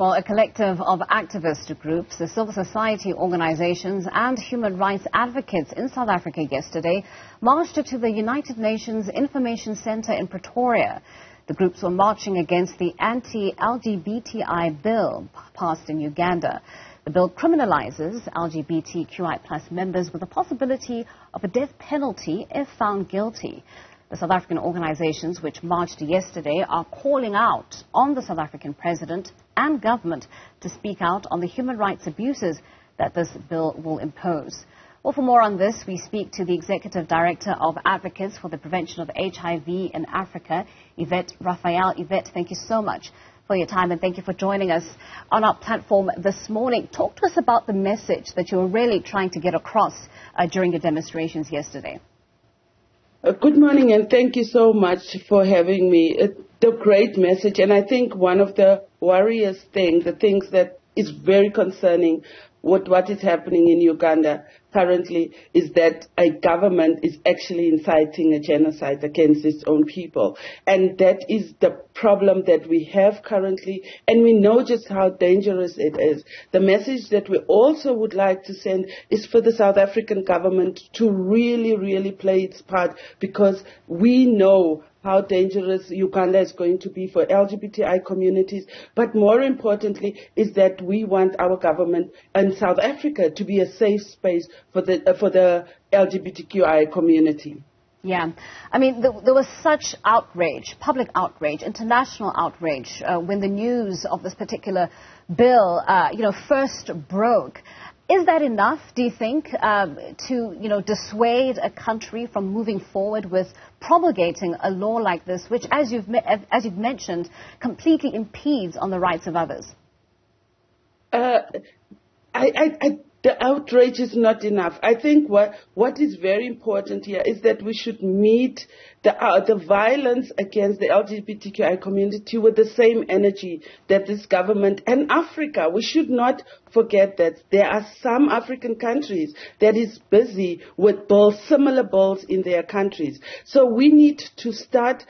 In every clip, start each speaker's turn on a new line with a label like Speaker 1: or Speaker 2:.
Speaker 1: Well, a collective of activist groups, the civil society organizations and human rights advocates in South Africa yesterday marched to the United Nations Information Center in Pretoria. The groups were marching against the anti-LGBTI bill passed in Uganda. The bill criminalises LGBTQI+ members with the possibility of a death penalty if found guilty. The South African organizations which marched yesterday are calling out on the South African president and government to speak out on the human rights abuses that this bill will impose. Well, for more on this, we speak to the Executive Director of Advocacy for the Prevention of HIV in Africa, Yvette Raphael. Yvette, thank you so much for your time and thank you for joining us on our platform this morning. Talk to us about the message that you were really trying to get across during your demonstrations yesterday.
Speaker 2: Good morning and thank you so much for having me. It's a great message, and I think one of the worrying things, the things that is very concerning what is happening in Uganda currently is that a government is actually inciting a genocide against its own people. And that is the problem that we have currently, and we know just how dangerous it is. The message that we also would like to send is for the South African government to really, really play its part, because we know how dangerous Uganda is going to be for LGBTI communities. But more importantly is that we want our government and South Africa to be a safe space for the LGBTQI community.
Speaker 1: Yeah. I mean, there was such outrage, public outrage, international outrage when the news of this particular bill, first broke. Is that enough, do you think, to, dissuade a country from moving forward with promulgating a law like this, which, as you've mentioned, completely impedes on the rights of others?
Speaker 2: The outrage is not enough. I think what is very important here is that we should meet the violence against the LGBTQI community with the same energy that this government and Africa. We should not forget that there are some African countries that is busy with bills, similar bills in their countries. So we need to start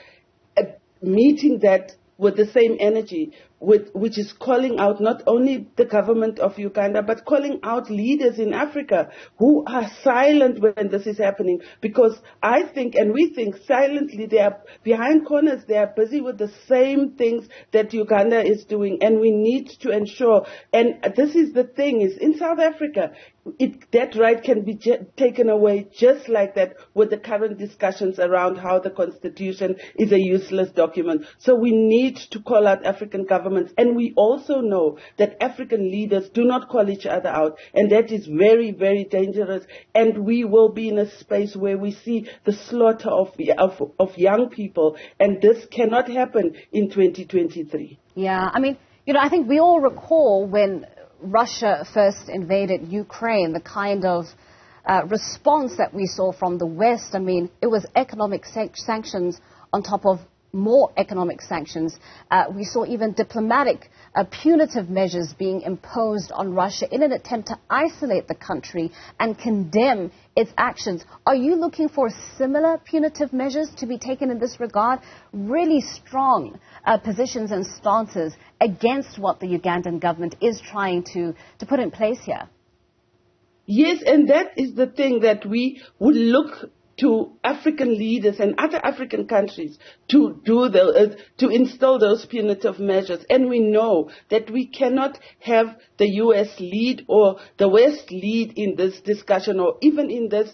Speaker 2: meeting that with the same energy, which is calling out not only the government of Uganda, but calling out leaders in Africa who are silent when this is happening. Because I think, and we think, silently, they are behind corners, they are busy with the same things that Uganda is doing. And we need to ensure, and this is the thing, is in South Africa, that right can be taken away just like that with the current discussions around how the Constitution is a useless document. So we need to call out African governments. And we also know that African leaders do not call each other out. And that is very, very dangerous. And we will be in a space where we see the slaughter of young people. And this cannot happen in 2023.
Speaker 1: Yeah, I mean, I think we all recall when Russia first invaded Ukraine, the kind of response that we saw from the West. I mean, it was economic sanctions on top of more economic sanctions. We saw even diplomatic punitive measures being imposed on Russia in an attempt to isolate the country and condemn its actions. Are you looking for similar punitive measures to be taken in this regard? Really strong positions and stances against what the Ugandan government is trying to put in place here.
Speaker 2: Yes, and that is the thing that we would look to African leaders and other African countries to install those punitive measures. And we know that we cannot have the U.S. lead or the West lead in this discussion or even in this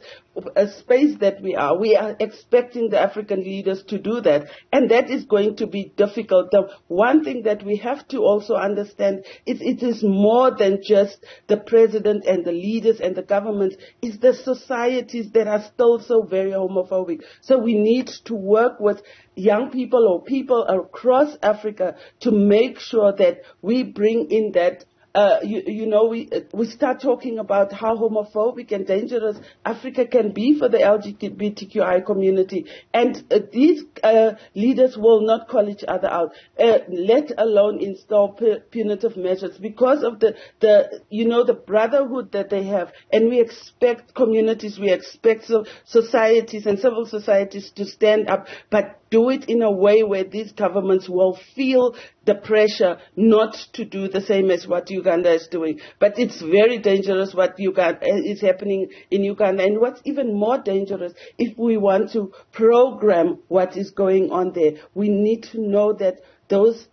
Speaker 2: space that we are. We are expecting the African leaders to do that, and that is going to be difficult. The one thing that we have to also understand is it is more than just the president and the leaders and the governments. It's the societies that are still so very homophobic. So we need to work with young people or people across Africa to make sure that we bring in that we start talking about how homophobic and dangerous Africa can be for the LGBTQI community. And these leaders will not call each other out, let alone install punitive measures because of the brotherhood that they have. And we expect communities, we expect societies and civil societies to stand up. But do it in a way where these governments will feel the pressure not to do the same as what Uganda is doing. But it's very dangerous what is happening in Uganda. And what's even more dangerous, if we want to program what is going on there, we need to know that those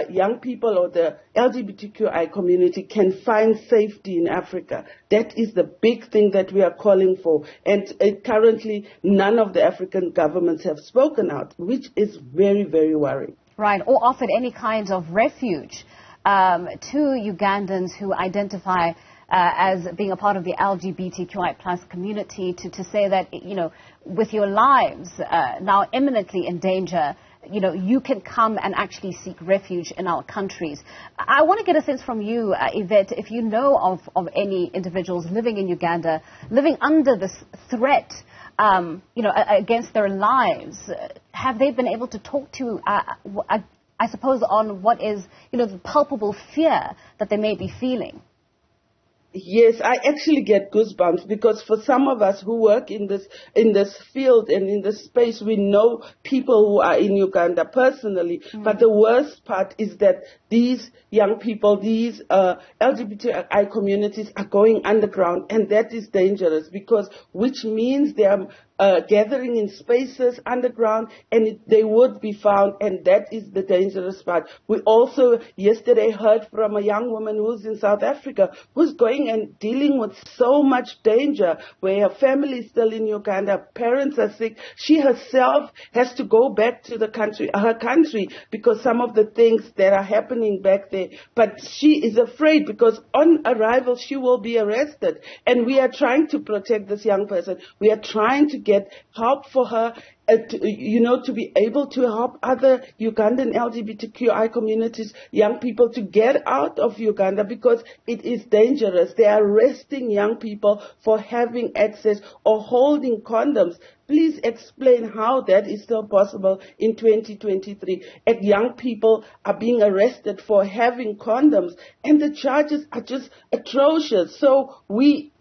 Speaker 2: young people or the LGBTQI community can find safety in Africa. That is the big thing that we are calling for. And currently, none of the African governments have spoken out, which is very, very worrying.
Speaker 1: Right, or offered any kind of refuge to Ugandans who identify as being a part of the LGBTQI plus community to say that, you know, with your lives now imminently in danger, you know, you can come and actually seek refuge in our countries. I want to get a sense from you, Yvette, if you know of any individuals living in Uganda, living under this threat, you know, against their lives. Have they been able to talk to, I suppose, on what is, you know, the palpable fear that they may be feeling?
Speaker 2: Yes, I actually get goosebumps because for some of us who work in this field and in this space, we know people who are in Uganda personally. Mm-hmm. But the worst part is that these young people, these LGBTI communities are going underground, and that is dangerous which means they are gathering in spaces underground, and they would be found, and that is the dangerous part. We also yesterday heard from a young woman who's in South Africa who's going and dealing with so much danger, where her family is still in Uganda, parents are sick. She herself has to go back to her country, because some of the things that are happening back there. But she is afraid because on arrival she will be arrested, and we are trying to protect this young person. We are trying to get help for her, to be able to help other Ugandan LGBTQI communities, young people, to get out of Uganda because it is dangerous. They are arresting young people for having access or holding condoms. Please explain how that is still possible in 2023. And young people are being arrested for having condoms, and the charges are just atrocious. So we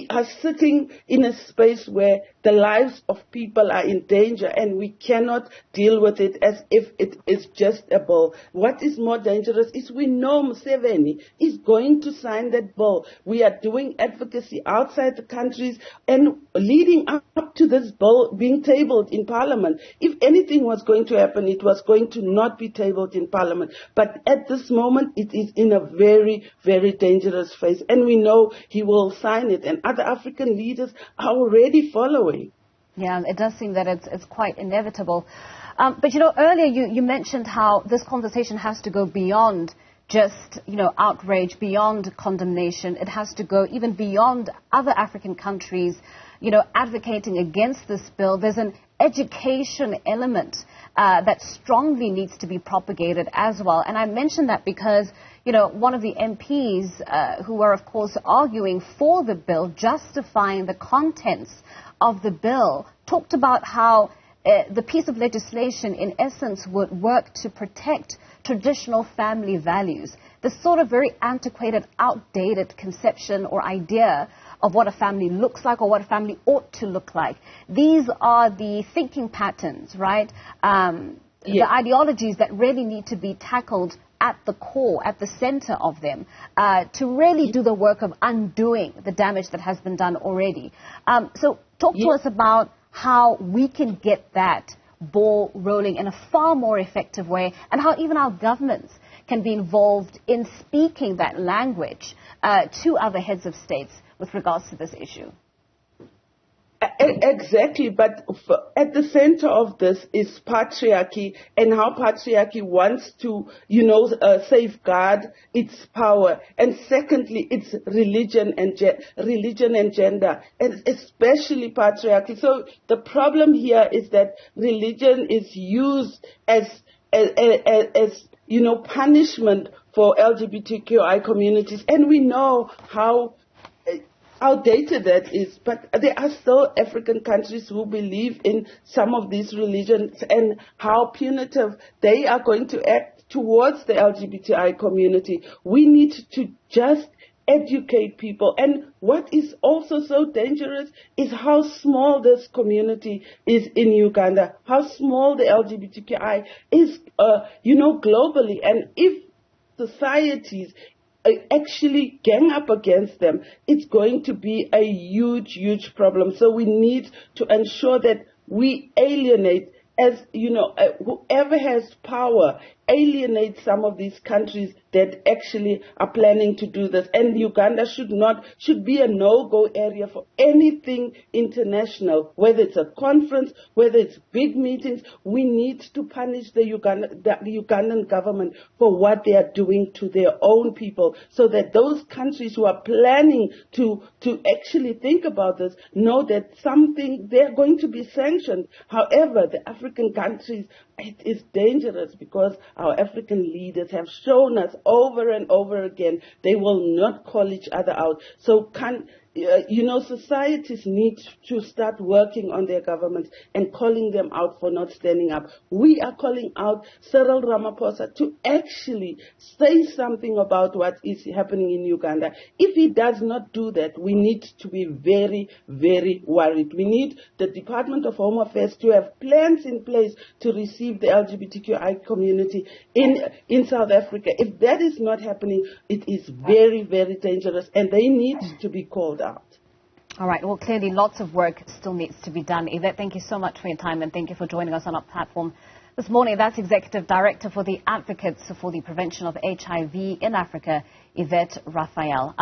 Speaker 2: are sitting in a space where the lives of people are in danger, and we cannot deal with it as if it is just a bill. What is more dangerous is we know Museveni is going to sign that bill. We are doing advocacy outside the countries and leading up to this bill being tabled in Parliament. If anything was going to happen, it was going to not be tabled in Parliament. But at this moment, it is in a very, very dangerous phase, and we know he will sign it, and other African leaders are already following.
Speaker 1: Yeah, it does seem that it's quite inevitable. But, earlier you mentioned how this conversation has to go beyond just, outrage, beyond condemnation. It has to go even beyond other African countries, advocating against this bill. There's an education element that strongly needs to be propagated as well. And I mention that because, one of the MPs who are, of course, arguing for the bill, justifying the contents of the bill, talked about how the piece of legislation, in essence, would work to protect traditional family values, the sort of very antiquated, outdated conception or idea of what a family looks like or what a family ought to look like. These are the thinking patterns, right? The ideologies that really need to be tackled at the core, at the center of them, to really do the work of undoing the damage that has been done already. So talk to us about how we can get that ball rolling in a far more effective way, and how even our governments can be involved in speaking that language to other heads of states with regards to this issue.
Speaker 2: Exactly, but at the center of this is patriarchy, and how patriarchy wants to, safeguard its power. And secondly, it's religion and gender, and especially patriarchy. So the problem here is that religion is used as punishment for LGBTQI communities, and we know how outdated that is, but there are still African countries who believe in some of these religions and how punitive they are going to act towards the LGBTI community. We need to just educate people. And what is also so dangerous is how small this community is in Uganda, how small the LGBTQI is, globally. And if societies actually gang up against them, it's going to be a huge, huge problem. So we need to ensure that we alienate, whoever has power, alienate some of these countries that actually are planning to do this. And Uganda should be a no-go area for anything international, whether it's a conference, whether it's big meetings. We need to punish the Ugandan government for what they are doing to their own people, so that those countries who are planning to actually think about this know that they're going to be sanctioned. However, the African countries, it is dangerous because our African leaders have shown us over and over again they will not call each other out. So societies need to start working on their governments and calling them out for not standing up. We are calling out Cyril Ramaphosa to actually say something about what is happening in Uganda. If he does not do that, we need to be very, very worried. We need the Department of Home Affairs to have plans in place to receive the LGBTQI community in South Africa. If that is not happening, it is very, very dangerous, and they need to be called out.
Speaker 1: All right. Well, clearly lots of work still needs to be done. Yvette, thank you so much for your time, and thank you for joining us on our platform this morning. That's Executive Director for the Advocacy for the Prevention of HIV in Africa, Yvette Raphael.